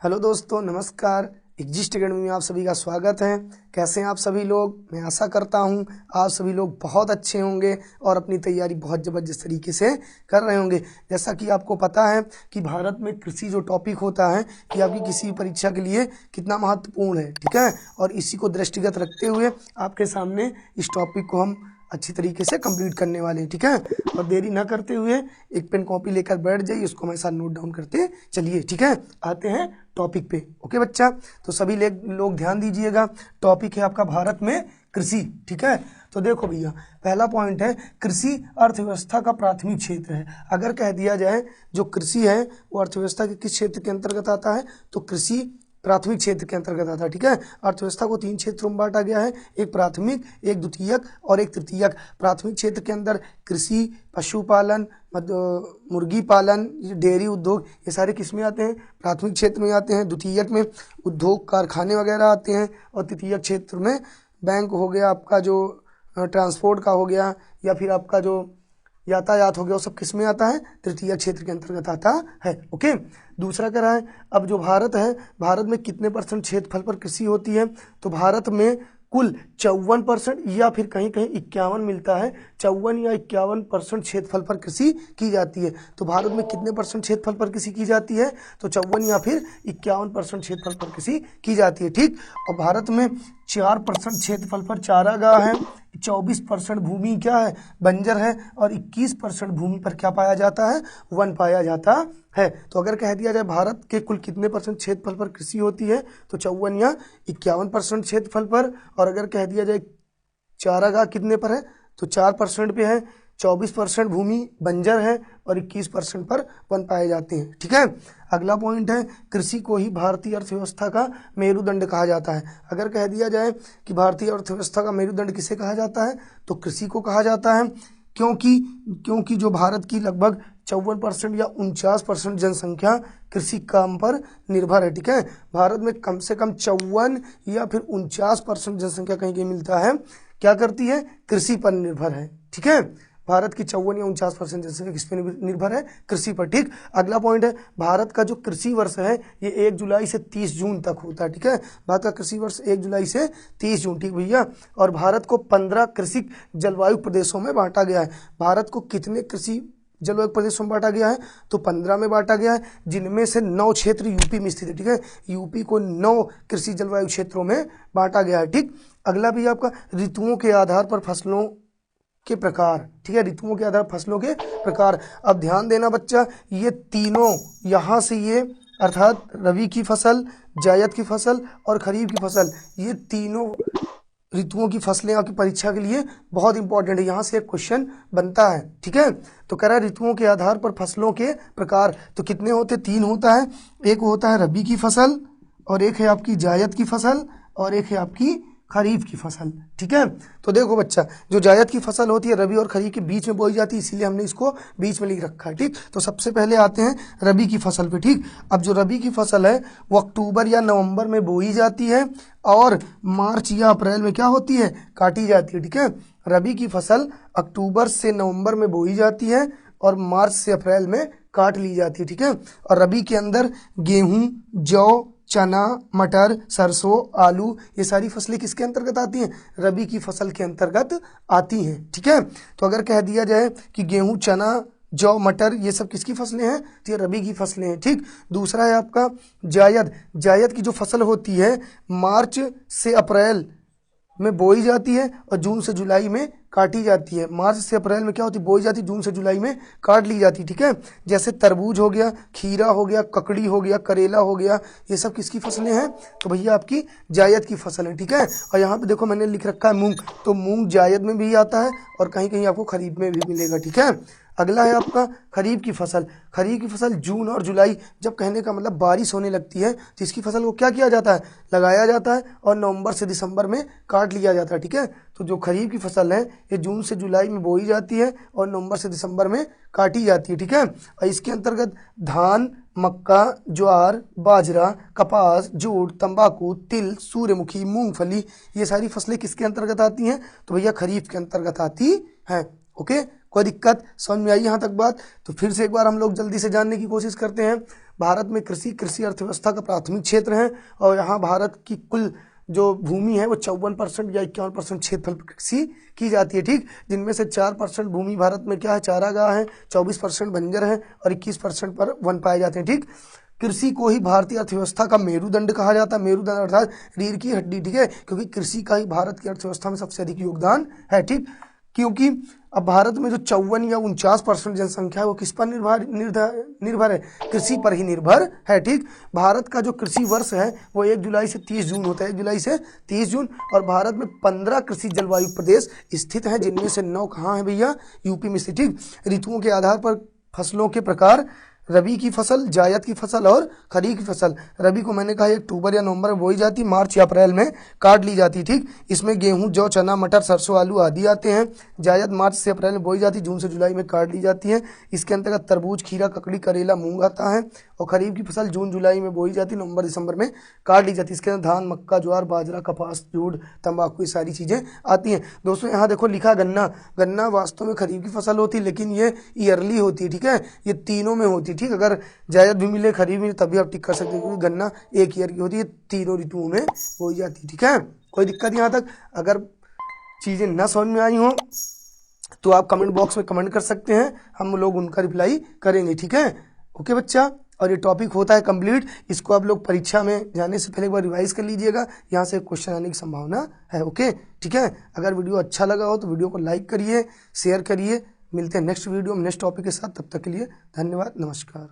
Hello दोस्तों, नमस्कार। Exist academy में आप सभी का स्वागत है। कैसे हैं आप सभी लोग? मैं आशा करता हूं आप सभी लोग बहुत अच्छे होंगे और अपनी तैयारी बहुत ज़बरदस्त तरीके से कर रहे होंगे। जैसा कि आपको पता है कि भारत में कृषि जो टॉपिक होता है कि आपकी किसी भी परीक्षा के लिए कितना महत्वपूर्ण है, ठीक है। और इसी को दृष्टिगत रखते हुए आपके सामने इस टॉपिक को हम अच्छी तरीके से कंप्लीट करने वाले हैं, ठीक है। और देरी ना करते हुए एक पेन कॉपी लेकर बैठ जाइए, उसको हमारे साथ नोट डाउन करते चलिए, ठीक है। आते हैं टॉपिक पे। ओके बच्चा, तो सभी लोग ध्यान दीजिएगा। टॉपिक है आपका भारत में कृषि, ठीक है। तो देखो भैया, पहला पॉइंट है कृषि अर्थव्यवस्था का प्राथमिक क्षेत्र है। अगर कह दिया जाए जो कृषि है वो अर्थव्यवस्था के किस क्षेत्र के अंतर्गत आता है, तो कृषि प्राथमिक क्षेत्र के अंतर्गत आता है, ठीक है। अर्थव्यवस्था को 3 क्षेत्रों में बांटा गया है, एक प्राथमिक, एक द्वितीयक और एक तृतीयक। प्राथमिक क्षेत्र के अंदर कृषि, पशुपालन, मुर्गी पालन, डेयरी उद्योग, ये सारे किस में आते हैं? प्राथमिक क्षेत्र में आते हैं। द्वितीयक में उद्योग कारखाने वगैरह आते हैं और तृतीयक क्षेत्र में बैंक हो गया, आपका जो ट्रांसपोर्ट का हो गया, या फिर आपका जो यातायात हो गया, वो सब किस में आता है? तृतीय क्षेत्र के अंतर्गत आता है। ओके, दूसरा कह रहा है अब जो भारत है, भारत में कितने % क्षेत्रफल पर कृषि होती है? तो भारत में कुल 54% या फिर कहीं कहीं 51 मिलता है, 54 या 51% क्षेत्रफल पर कृषि की जाती है। तो भारत में कितने % क्षेत्रफल पर कृषि की जाती है? तो 54 या फिर 51% क्षेत्रफल पर कृषि की जाती है, ठीक। और भारत में 4% क्षेत्रफल पर चारागाह है, 24% भूमि क्या है? बंजर है, और 21% भूमि पर क्या पाया जाता है? वन पाया जाता है। तो अगर कह दिया जाए भारत के कुल कितने % क्षेत्रफल पर कृषि होती है, तो 54 या 51% क्षेत्रफल पर। और अगर कह दिया जाए चारागाह कितने पर है, तो 4% पे है, 24% भूमि बंजर है और 21% पर वन पाए जाते हैं, ठीक है। अगला पॉइंट है कृषि को ही भारतीय अर्थव्यवस्था का मेरुदंड कहा जाता है। अगर कह दिया जाए कि भारतीय अर्थव्यवस्था का मेरुदंड किसे कहा जाता है, तो कृषि को कहा जाता है। क्योंकि जो भारत की लगभग 54% या 49% जनसंख्या कृषि काम पर निर्भर है, ठीक है। भारत में कम से कम 54 या फिर 49% जनसंख्या कहीं कहीं मिलता है क्या करती है? कृषि पर निर्भर है, ठीक है। भारत की 54 या 49% जनसंख्या किस पर निर्भर है? कृषि पर, ठीक। अगला पॉइंट है भारत का जो कृषि वर्ष है ये 1 जुलाई से 30 जून तक होता है, ठीक है। भारत का कृषि वर्ष 1 जुलाई से 30 जून, ठीक भैया। और भारत को 15 कृषि जलवायु प्रदेशों में बांटा गया है। भारत को कितने कृषि जलवायु प्रदेशों में बांटा गया है? तो 15 में बांटा गया है, जिनमें से 9 क्षेत्र यूपी में स्थित है, ठीक है। यूपी को 9 कृषि जलवायु क्षेत्रों में बांटा गया है, ठीक। अगला भी आपका ऋतुओं के आधार पर फसलों के प्रकार, ठीक है। ऋतुओं के आधार फसलों के प्रकार। अब ध्यान देना बच्चा, ये तीनों यहाँ से ये अर्थात रबी की फसल, जायद की फसल और खरीफ की फसल, ये तीनों ऋतुओं की फसलें आपकी परीक्षा के लिए बहुत इंपॉर्टेंट है। यहाँ से एक क्वेश्चन बनता है, ठीक है। तो कह रहा है ऋतुओं के आधार पर फसलों के प्रकार, तो कितने होते? 3 होता है। एक होता है रबी की फसल, और एक है आपकी जायद की फसल, और एक है आपकी खरीफ की फसल, ठीक है। तो देखो बच्चा, जो जायद की फसल होती है रबी और खरीफ के बीच में बोई जाती है, इसीलिए हमने इसको बीच में लिख रखा है, ठीक। तो सबसे पहले आते हैं रबी की फसल पे, ठीक। अब जो रबी की फसल है वो अक्टूबर या नवंबर में बोई जाती है और मार्च या अप्रैल में क्या होती है? काटी जाती है, ठीक है। रबी की फसल अक्टूबर से नवंबर में बोई जाती है और मार्च से अप्रैल में काट ली जाती है, ठीक है। और रबी के अंदर गेहूं, जौ, चना, मटर, सरसों, आलू, ये सारी फसलें किसके अंतर्गत आती हैं? रबी की फसल के अंतर्गत आती हैं, ठीक है। तो अगर कह दिया जाए कि गेहूं, चना, जौ, मटर, ये सब किसकी फसलें हैं? तो ये रबी की फसलें हैं, ठीक। दूसरा है आपका जायद। जायद की जो फसल होती है मार्च से अप्रैल में बोई जाती है और जून से जुलाई में काटी जाती है। मार्च से अप्रैल में क्या होती है? बोई जाती है, जून से जुलाई में काट ली जाती है, ठीक है। जैसे तरबूज हो गया, खीरा हो गया, ककड़ी हो गया, करेला हो गया, ये सब किसकी फसलें हैं? तो भैया आपकी जायद की फसल है, ठीक है। और यहाँ पे देखो मैंने लिख रखा है मूंग, तो मूंग जायद में भी आता है और कहीं कहीं आपको खरीफ में भी मिलेगा, ठीक है। अगला है आपका खरीफ की फसल। खरीफ की फसल जून और जुलाई, जब कहने का मतलब बारिश होने लगती है तो इसकी फसल को क्या किया जाता है? लगाया जाता है और नवंबर से दिसंबर में काट लिया जाता है, ठीक है। तो जो खरीफ की फसल है ये जून से जुलाई में बोई जाती है और नवंबर से दिसंबर में काटी जाती है, ठीक है। और इसके अंतर्गत धान, मक्का, ज्वार, बाजरा, कपास, जूट, तंबाकू, तिल, सूर्यमुखी, मूंगफली, ये सारी फसलें किसके अंतर्गत आती हैं? तो भैया खरीफ के अंतर्गत आती हैं, ओके। कोई दिक्कत समझ में आई यहाँ तक बात? तो फिर से एक बार हम लोग जल्दी से जानने की कोशिश करते हैं। भारत में कृषि अर्थव्यवस्था का प्राथमिक क्षेत्र है और यहाँ भारत की कुल जो भूमि है वो 54% या 51% क्षेत्रफल पर कृषि की जाती है, ठीक। जिनमें से 4% भूमि भारत में क्या है, चारागाह है, 24% बंजर है और 21% पर वन पाए जाते हैं, ठीक। कृषि को ही भारतीय अर्थव्यवस्था का मेरुदंड कहा जाता है। मेरुदंड अर्थात रीढ़ की हड्डी, ठीक है, क्योंकि कृषि का ही भारत की अर्थव्यवस्था में सबसे अधिक योगदान है, ठीक। क्योंकि अब भारत में जो 54 या 49% जनसंख्या है वो किस पर निर्भर है, कृषि पर ही निर्भर है, ठीक। भारत का जो कृषि वर्ष है वो 1 जुलाई से 30 जून होता है, 1 जुलाई से 30 जून। और भारत में 15 कृषि जलवायु प्रदेश स्थित हैं, जिनमें से 9 कहाँ है भैया, यूपी में स्थित, ठीक। ऋतुओं के आधार पर फसलों के प्रकार, रबी की फसल, जायद की फसल और खरीफ की फसल। रबी को मैंने कहा अक्टूबर या नवंबर में बोई जाती, मार्च या अप्रैल में काट ली जाती, ठीक। इसमें गेहूं, जौ, चना, मटर, सरसों, आलू आदि आते हैं। जायद मार्च से अप्रैल में बोई जाती, जून से जुलाई में काट ली जाती है। इसके अंतर्गत तरबूज, खीरा, ककड़ी, करेला, मूंग आता है। और खरीफ की फसल जून जुलाई में बोई जाती, नवंबर दिसंबर में काट ली जाती। इसके अंदर धान, मक्का, ज्वार, बाजरा, कपास, जूट, तंबाकू, ये सारी चीज़ें आती हैं। दोस्तों यहाँ देखो लिखा गन्ना, गन्ना वास्तव में खरीफ की फसल होती है, लेकिन ये ईयरली होती है, ठीक है, ये तीनों में होती है, ठीक। अगर जायद भी मिले, खरीफ मिले, तभी आप टिक कर सकते हैं, क्योंकि गन्ना एक ईयर की होती है, तीनों ऋतुओं में बोई जाती है, ठीक है। कोई दिक्कत यहाँ तक? अगर चीज़ें न समझ में आई हो तो आप कमेंट बॉक्स में कमेंट कर सकते हैं, हम लोग उनका रिप्लाई करेंगे, ठीक है। ओके बच्चा, और ये टॉपिक होता है कंप्लीट। इसको आप लोग परीक्षा में जाने से पहले एक बार रिवाइज कर लीजिएगा, यहाँ से क्वेश्चन आने की संभावना है। ओके, ठीक है। अगर वीडियो अच्छा लगा हो तो वीडियो को लाइक करिए, शेयर करिए। मिलते हैं नेक्स्ट वीडियो में नेक्स्ट टॉपिक के साथ, तब तक के लिए धन्यवाद, नमस्कार।